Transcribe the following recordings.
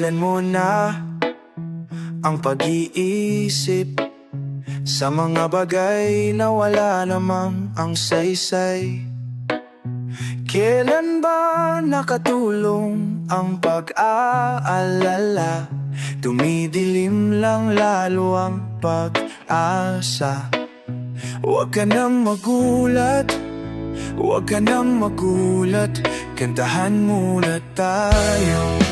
Tigilan mo na ang pag-iisip sa mga bagay na wala namang ang saysay. Kailan ba nakatulong ang pag-aalala? Dumidilim lang lalo ang pag-asa. Huwag ka nang magulat, huwag ka nang magulat, kantahan muna tayo.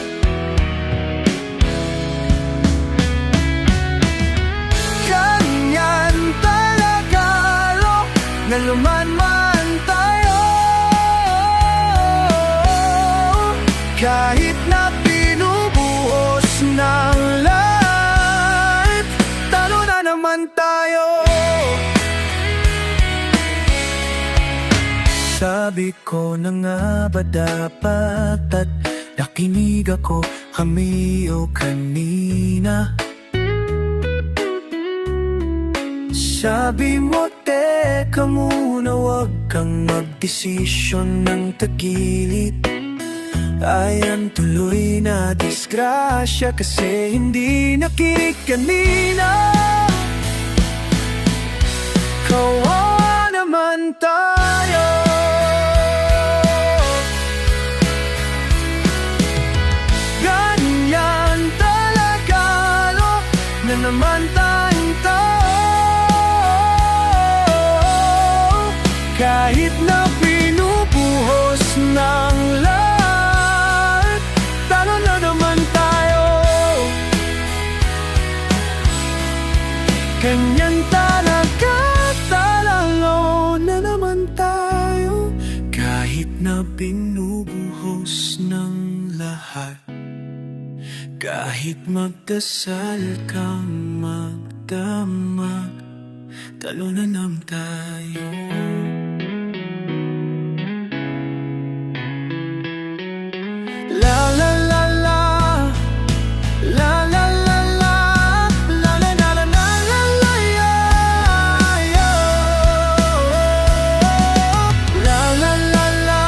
Ganyan talaga, na lumanman tayo. Kahit na binubuhos ng lahat, talo na naman tayo. Sabi ko na nga ba dapat at nakinig ako, kami o kanina. Sabi mo teka muna, wag kang magdesisyon ng tagilid. Ayan tuloy na disgrasya kasi hindi nakinig kanina. Kawawa naman tayo. Ganyan talaga, no, na naman tayong tao. Kahit na pinubuhos ng lahat, talo na naman tayo. Ganyan talaga, talalo na naman tayo. Kahit na pinubuhos ng lahat, kahit magdasal kang magdamag, talo na naman tayo. La la la la, la la la la, la la la la la la, yeah. La la la la,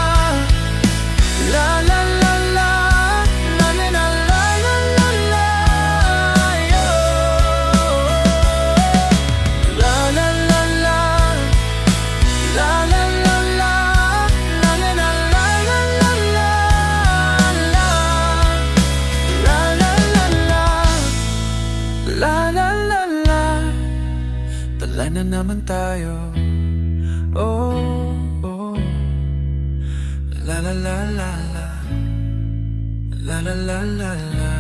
la la la la, la la la la la la, yeah. La la la la, la la la la, la la la la la la. La la la la, tala na naman tayo. Oh, oh. La la la la la, la la la la la.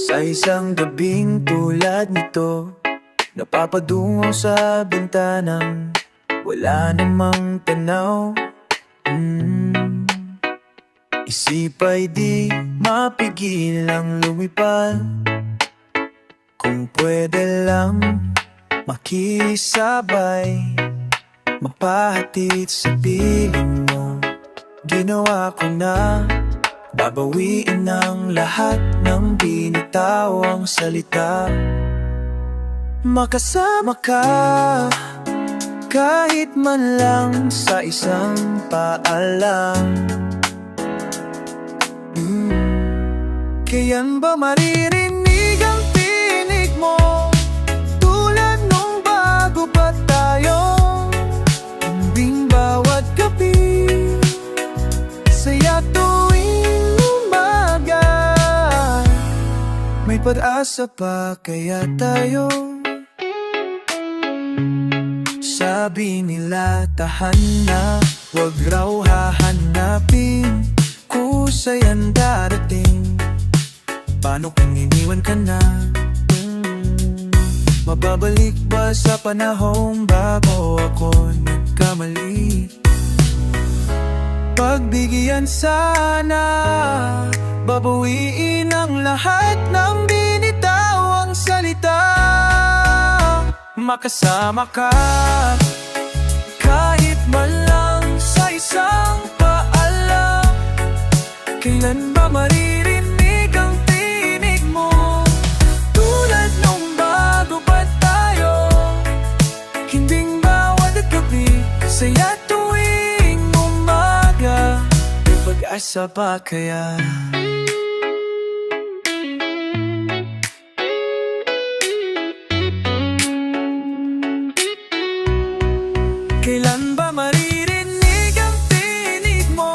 Sa isang gabing tulad nito, napapadungo sa bintanang wala namang tanaw. Isip ay di mapigil ang lumipad. Kung pwede lang makisabay, mapahatid sa piling mo, ginawa ko na. Babawiin ang lahat ng binitawang salita. Makasama ka kahit man lang sa isang paalam. Kailan ba maririnig ang tinig mo, tulad nung bago pa tayo? Tumbing bawat gabi, saya tuwing umaga. May pag-asa pa kaya tayo? Sabi nila tahan na, wag raw hahanapin, kusayang darating. Paano kung iniwan ka na? Mababalik ba sa panahong bago ako nagkamali? Pagbigyan sana, babawiin ang lahat ng binitawang makasama ka. Kahit man lang sa isang paalam, kailan ba maririnig ang tinig mo? Tulad nung bago pa tayo, hinding bawat gabi, saya tuwing umaga. May pag-asa pa kaya? Kailan ba maririnig ang tinig mo?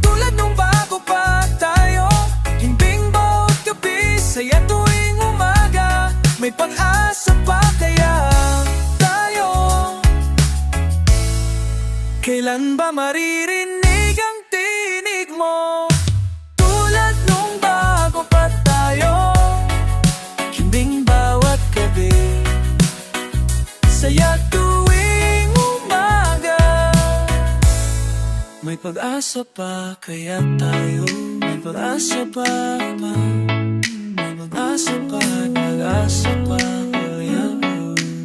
Tulad nung bago pa tayo, himbing bawat gabi, saya tuwing umaga. May pag-asa pa kaya tayo? Kailan ba maririnig ang tinig mo? Tulad nung bago pa tayo, himbing bawat gabi, saya tuwing may pag-asa pa kaya tayo? May pag-asa pa ba? May pag-asa pa, pag-asa pa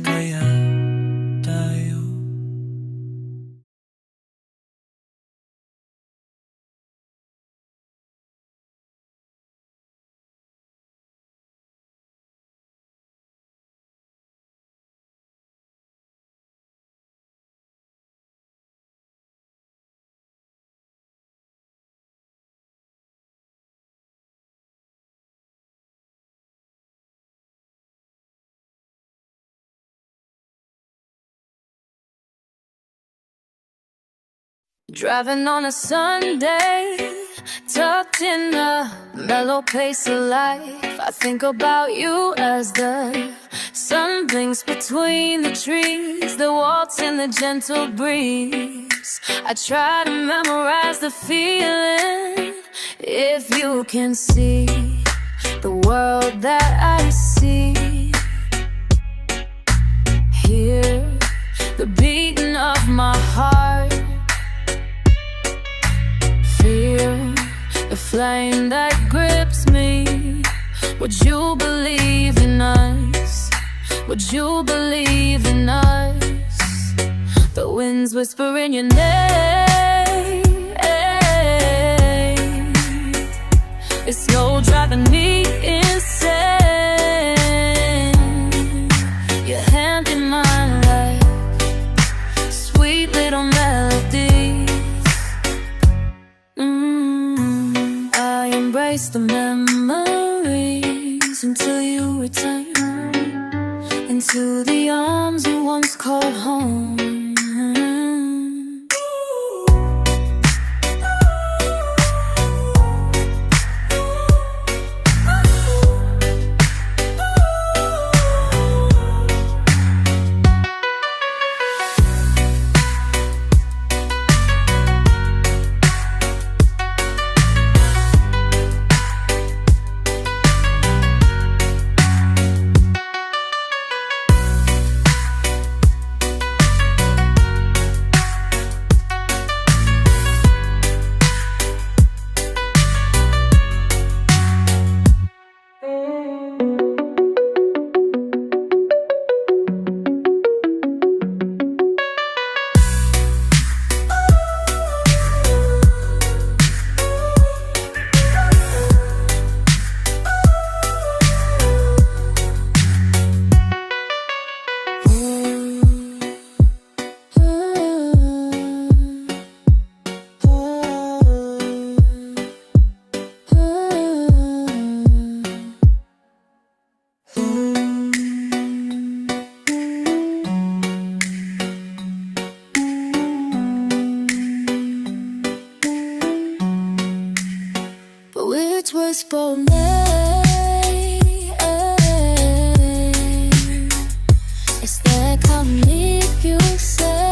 kaya tayo? Driving on a Sunday, tucked in a mellow pace of life. I think about you as the sun blinks between the trees, the waltz in the gentle breeze. I try to memorize the feeling. If you can see the world that I see, hear the beating of my heart, feel the flame that grips me. Would you believe in us? Would you believe in us? The winds whisper in your name. It's you driving me insane. Your hand in my life, sweet little melodies. I embrace the memories until you return into the arms you once called home. Which was for me. Is that come if you say?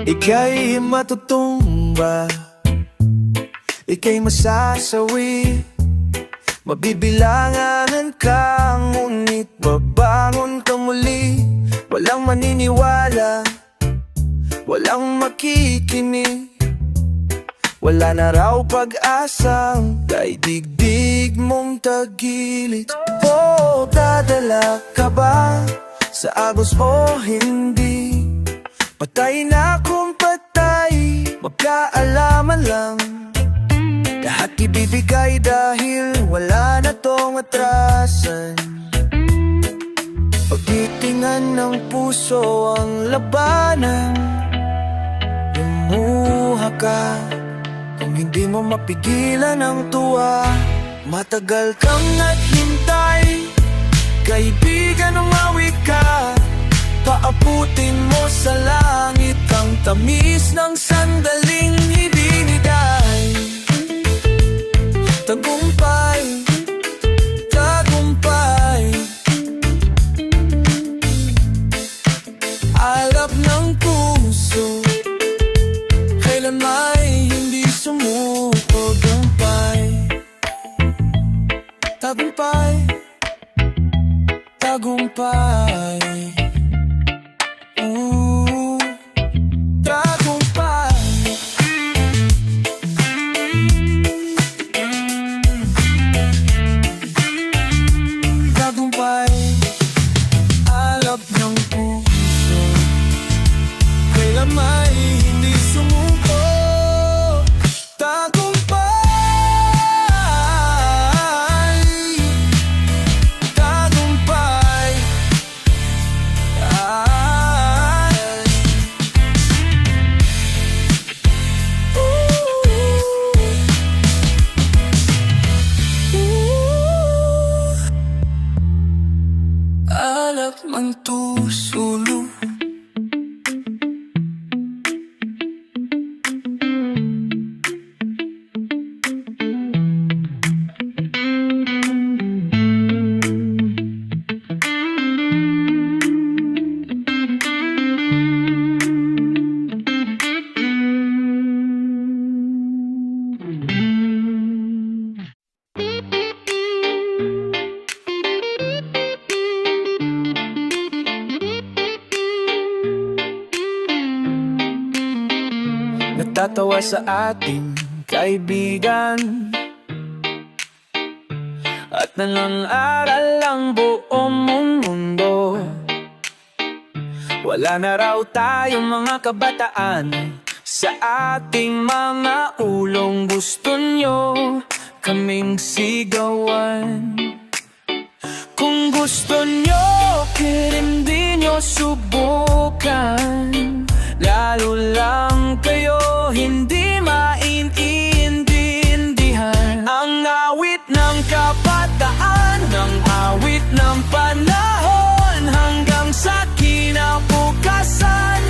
Ika'y matutumba, ika'y masasawi, mabibilangan ka, ngunit babangon ka muli. Walang maniniwala, walang makikinig, wala na raw pag-asang daigdig mong tagilid. O dadala ka ba sa agos o hindi? Patay na kung patay, magkaalaman lang. Lahat ibibigay dahil wala na tong atrasan. Pagtitingan ng puso ang labanan. Lumuha ka kung hindi mo mapigilan ang tuwa. Matagal kang naghintay, kaibigan, umawi ka. Paabutin mo sa langit ang tamis ng sandaling ibinigay. Tagumpay, tagumpay, alap ng puso, kailan may hindi sumuko. Tagumpay, tagumpay, tagumpay. May hindi sumuko. Tagumpay, tagumpay, alap man tusulo. Natatawa sa ating kaibigan at nangangaral ang buong mundo. Wala na raw tayong mga kabataan sa ating mga ulong. Gusto nyo kaming sigawan? Kung gusto nyo, hindi nyo subukan. Lalo lang kayo hindi maintindihan ang awit ng kabataan, ang awit ng panahon, hanggang sa kinabukasan.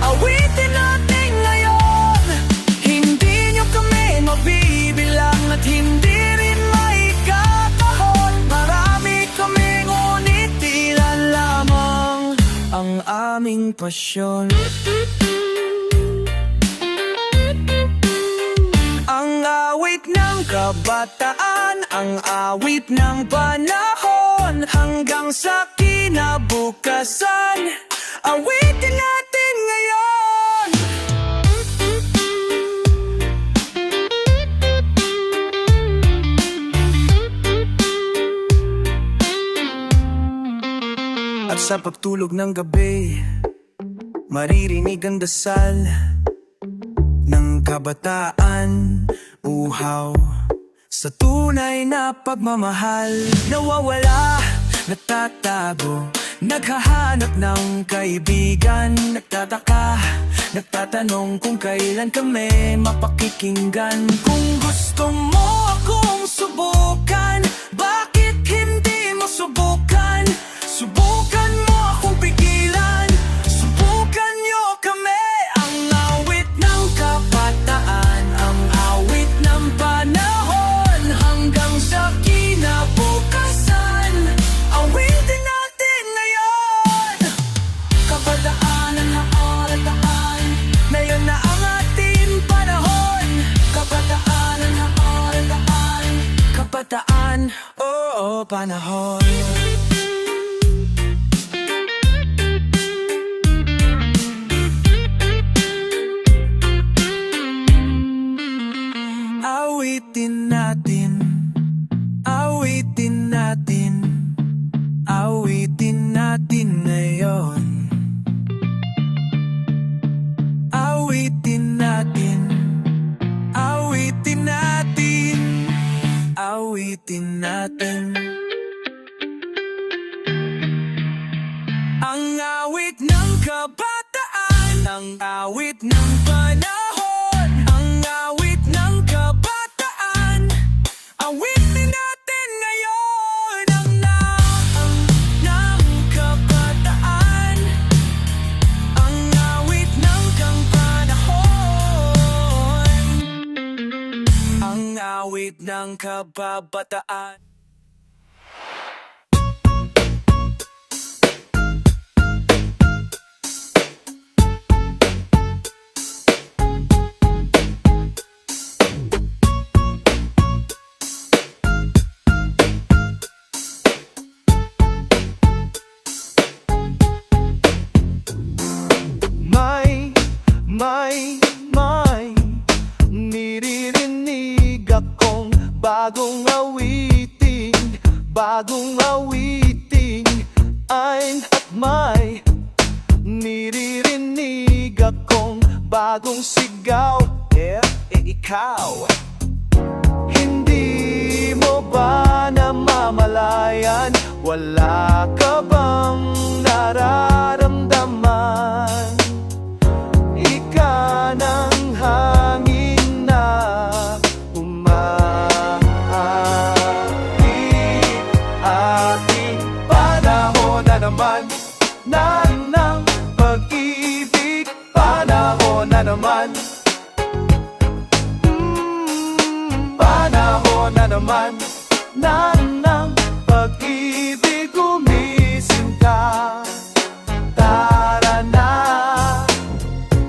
Awitin natin ngayon, hindi nyo kami mabibilang at hindi rin maikakahon. Marami kami ngunit ilan lamang ang aming pasyon. Ang awit ng kabataan, ang awit ng panahon, hanggang sa kinabukasan. Awitin natin ngayon. At sa pagtulog ng gabi, maririnig ang dasal ng kabataan, uhaw sa tunay na pagmamahal. Nawawala, natatago, naghahanap ng kaibigan. Nagtataka, nagtatanong kung kailan kami mapakikinggan. Kung gusto mo akong subukan, bakit hindi mo subukan? kabataan, oo, panahon. Awitin natin, awitin natin, awitin natin ngayon. Awitin natin, awitin natin, awitin natin. Ang awit ng kabataan, ang awit ng panahon, ang awit ng kabataan, awitin natin ngayon. Ang ng kabataan, ang awit ng panahon, ang awit ng kababataan. May niririnig akong bagong awiting ay at may niririnig akong bagong sigaw. Ikaw, hindi mo ba namamalayan? Wala ka bang nararamdaman? Ika ng hangin na umaahit. Ating panahon na naman ng pag-ibig. Panahon na naman. Panahon na naman ng pag-ibig. Gumising ka, tara na.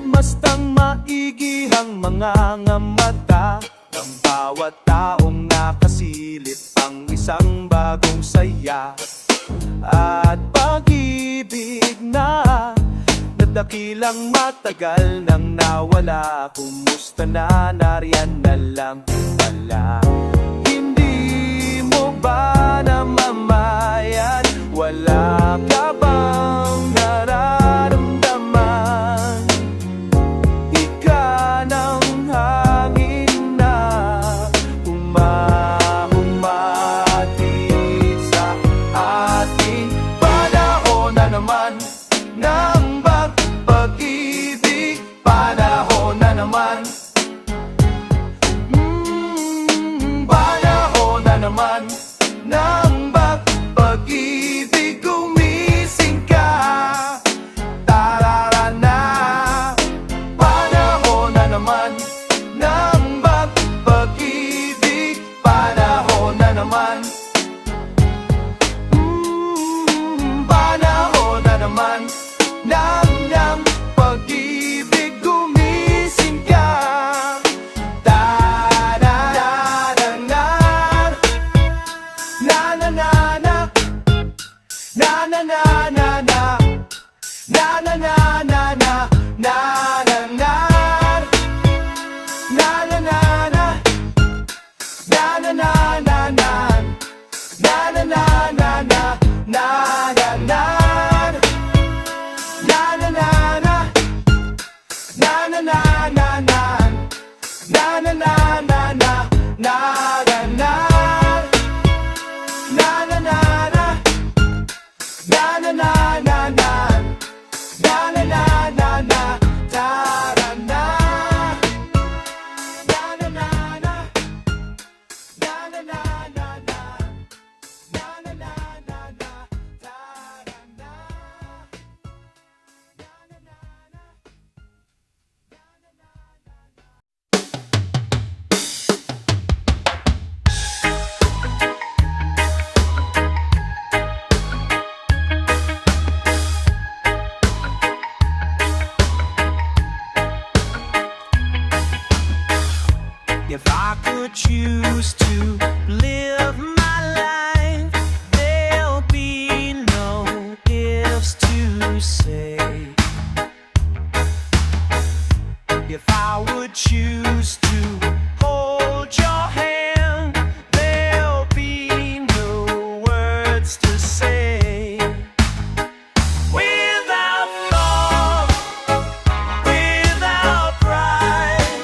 Mastang maigihang mga mata ng bawat taong nakasilip ang isang bagong saya at pag-ibig na nadakilang matagal nang nawala. Kumusta na, nariyan na lang pala. Hindi mo ba namamayan? Wala ka bang nararamdaman? Ika ng hangin na umahatid sa ating panahon na naman ng pag-ibig. Panahon na naman. Panahon na naman ng pag-ibig. Gumising ka, tarara na. Panahon na naman ng pag-ibig. Panahon na naman. Panahon na naman ng pag-ibig. Gumising ka, na-na-na-na, na-na-na-na, na-na-na-na-na, na-na-na-na-na, na-na-na, na-na-na-na, na-na-na-na-na, na-na-na-na-na, na-na-na, na-na-na-na, you say? If I would choose to hold your hand, there'll be no words to say. Without thought, without pride,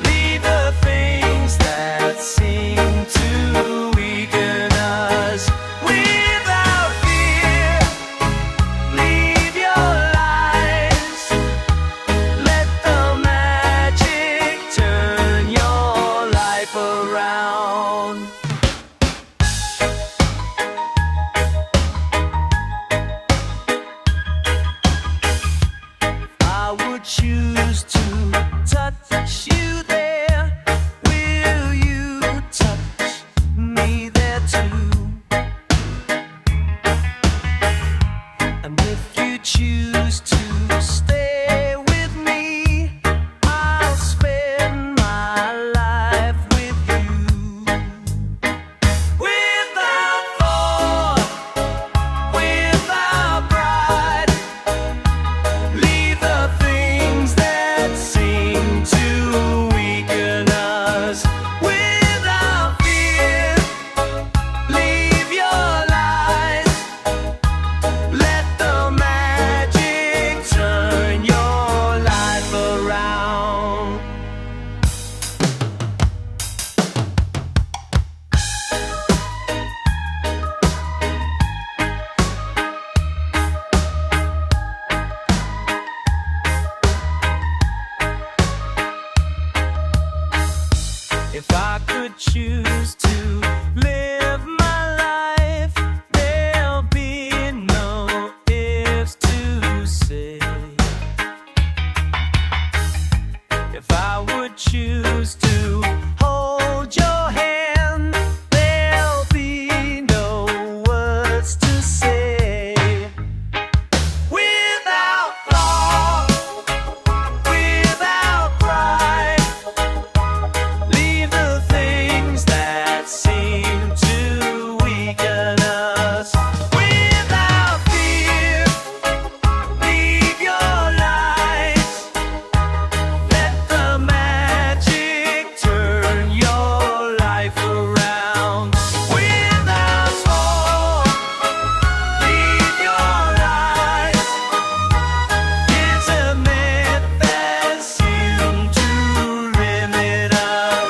leave the things that seem to weaken us. Without fear, leave your lies. Let the magic turn your life around. I would choose to touch you there. Will you touch me there too? And if you choose to stay with me, I'll spend my life with you. Without thought, without pride, leave the things that seem to weaken us. Without fear, leave your lies. Let the magic turn your life around. If I could choose to live my life, there'll be no ifs to say. If I would choose to hold your hand, there'll be no words to say. Without thought, without pride, leave the things that seem to weaken us. Without fear, leave your lies. Let the magic turn your life around. Without hope, leave your lies. It's a myth that seems to limit us.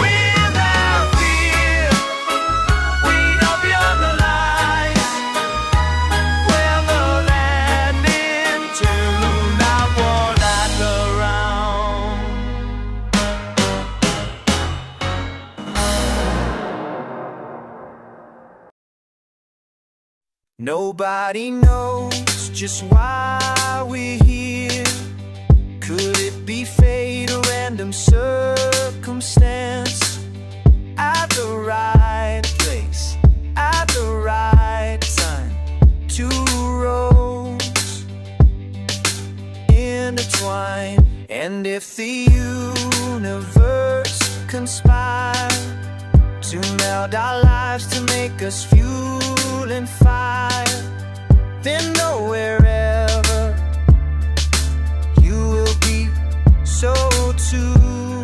Without fear, we know beyond the lies. We're the landing to not war not around. Nobody knows just why we're here. Could it be fate or random circumstance? At the right place, at the right time, two roads intertwine. And if the universe conspire to meld our lives to make us fuel and fire, then know wherever you will be, so too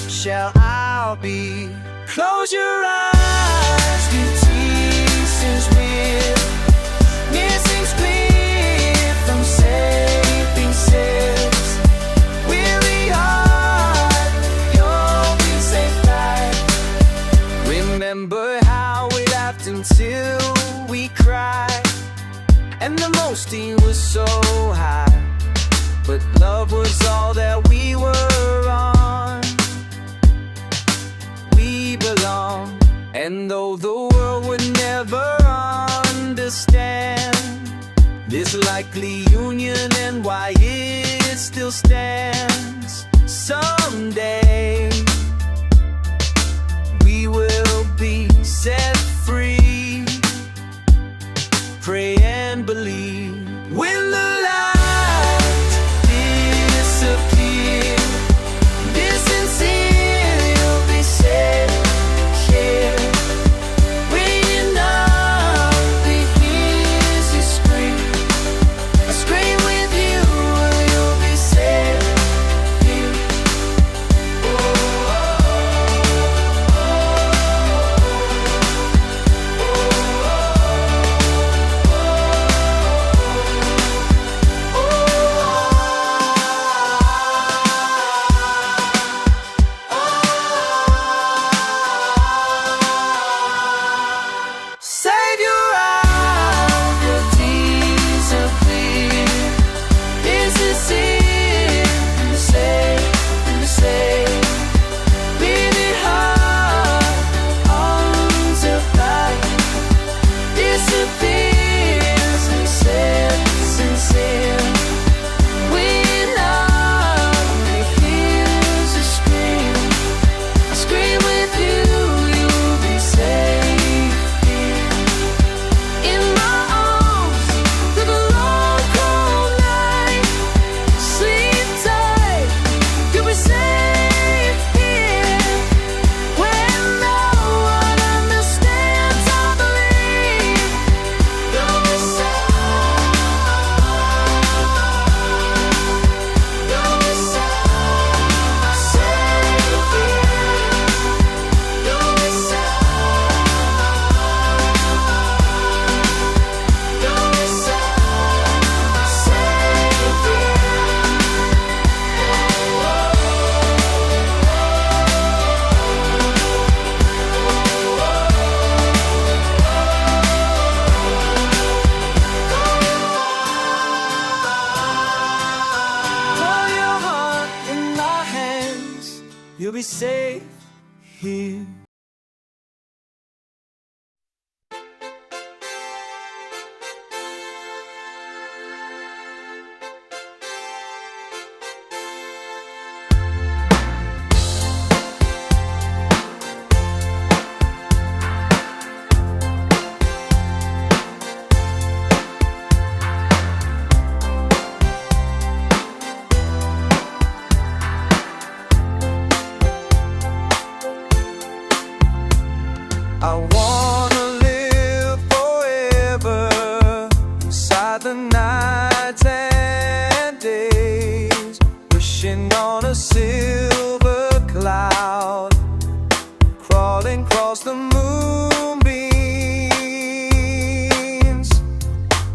shall I be. Close your eyes, with Jesus will. It seems clear from saving sense. Weary heart, you'll be safe back. Remember how we laughed until we cried, and the most he was so high, but love was all that we were on. We belong, and though the world would never understand this likely union and why it still stands, someday we will be set free. Pray and believe. When the lights disappear, this sincere you'll be safe here, waiting up the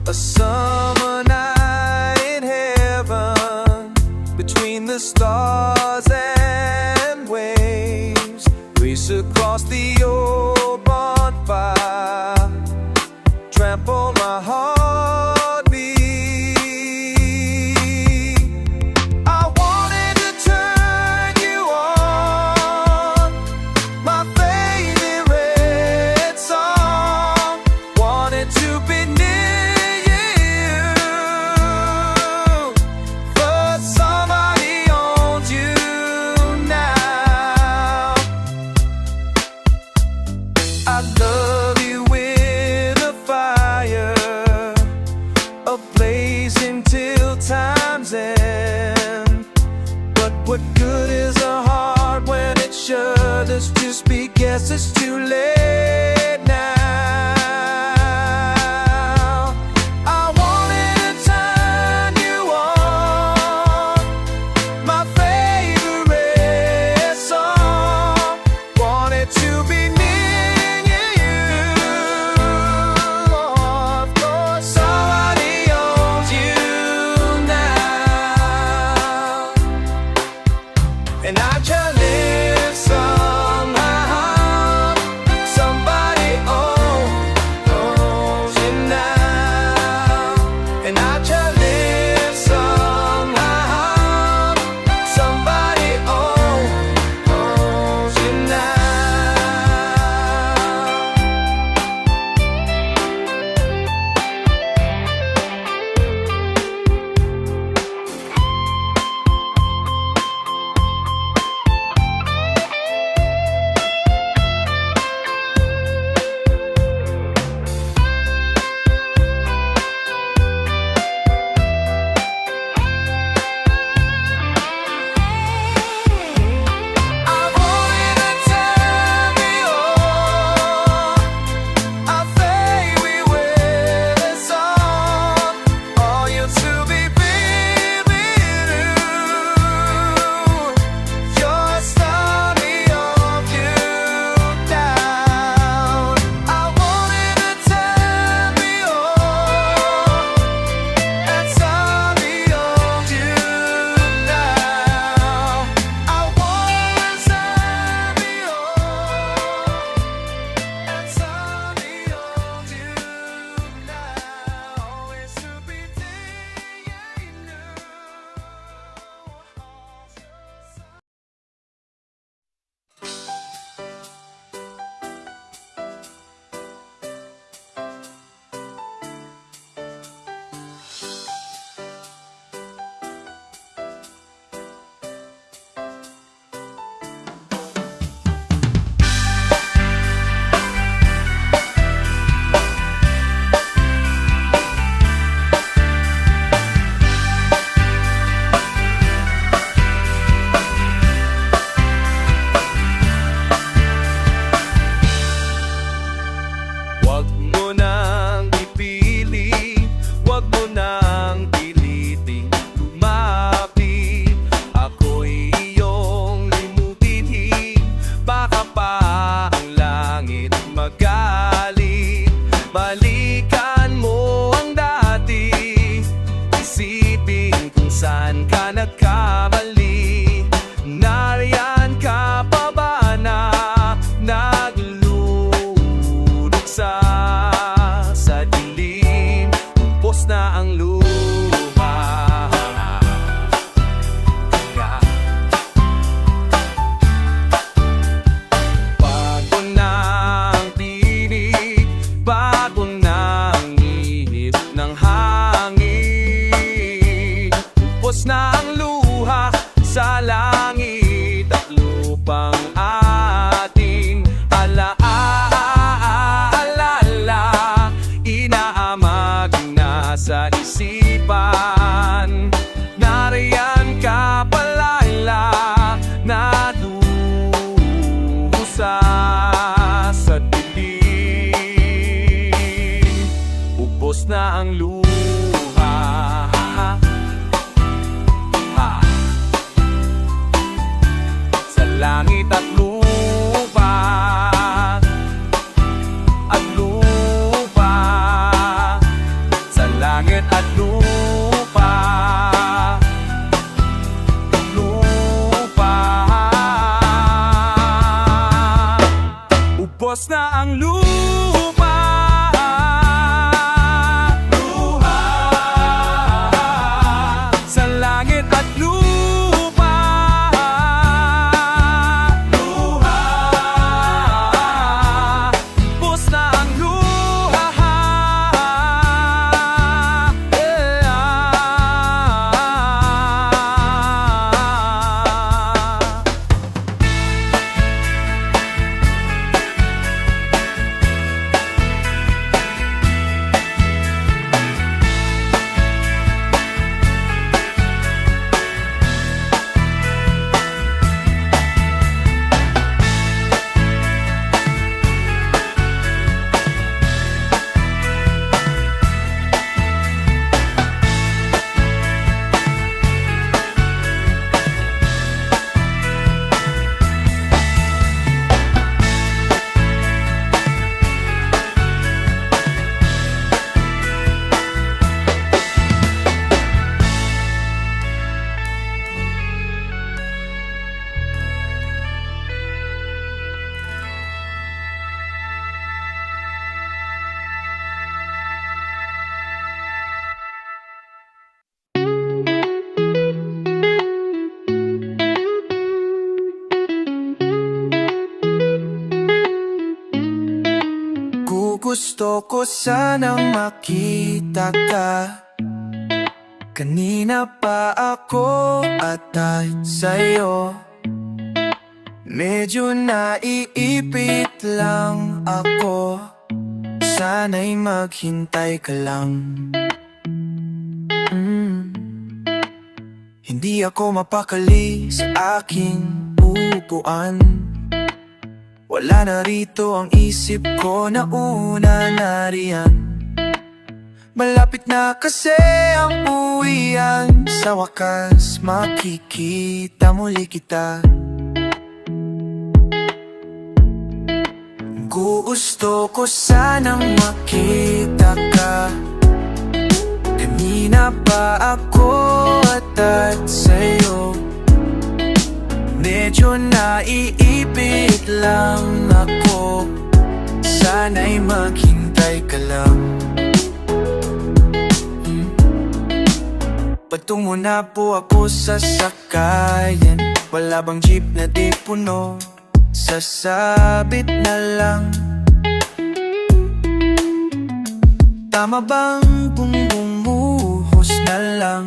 A summer night in heaven, between the stars and waves, race across the old bonfire, trample my heartbeat. I wanted to turn you on, my favorite song. Wanted to be near you, but somebody owns you now. I love you with a fire, blazing till time's end. But what good is a heart when it shudders just because it's too late now? I wanted to turn you on, my favorite song. Wanted to be near you, of course. Somebody owns you now, and I just live somehow. Somebody owns you now, and I just live somehow. Somebody owns you now. I wanted to turn you on, I think we will a song. All you to be with you, your story of you down. I wanted to turn you on, and sorry of you now. I wanted to turn you on, and sorry of you now. Always to be Wag mo nang ipili, wag mo nang piliting lumapit. Ako'y iyong limutin, baka pa ang langit magalit. Balikan mo ang dati, isipin kung saan ka nagkamali. Nariyan ka pa ba na nagluluksa sa dilim? Ubos na ang luha. Bago na ang tinig, bago na ang ihip ng hangin. Ubos na ang luha sa langit at lupang ating alala. Inaamag na sa isipan, nariyan ka palala, nadusa sa dilim. Ubos na ang luha. Sa langit at lupa, at lupa, sa langit at lupa. Ubos na ang lupa. Sa langit at lupa. Ubos na ang luha. Gusto ko sanang makita ka. Kanina pa ako atay sa'yo. Medyo naiipit lang ako. Sana'y maghintay ka lang. Hindi ako mapakali sa aking upuan. Wala na rito ang isip ko na una nariyan. Malapit na kasi ang uwian. Sa wakas makikita muli kita. Gusto ko sanang makita ka. Kanina pa ako atad sa'yo. Medyo naiipit lang ako. Sana'y maghintay ka lang. Patungo na po ako sa sakayan. Wala bang jeep na di puno? Sasabit na lang. Tama bang bumuhos na lang?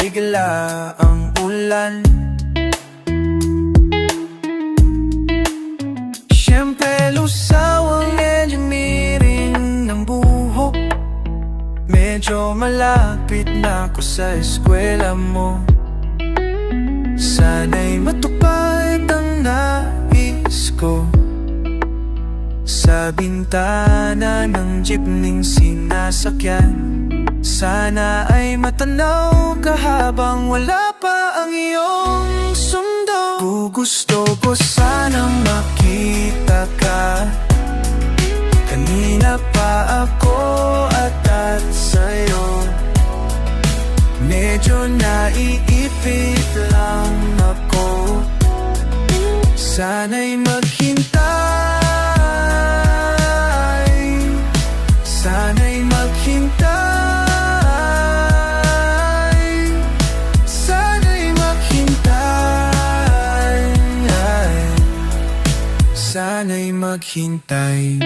Bigla ang ulan. Siyempre lusaw ang engineering ng buhok. Medyo malapit na ako sa eskwela mo. Sana'y matupad ang nais ko. Sa bintana ng jeepning sinasakyan. Sana ay matanaw ka habang wala pa ang iyong sundo. Gusto ko sanang makita ka. Kanina pa ako atad sa'yo. Medyo naiipit lang ako. Sana'y maghintay. Sana'y maghintay. Sana'y maghintay. Sana'y maghintay.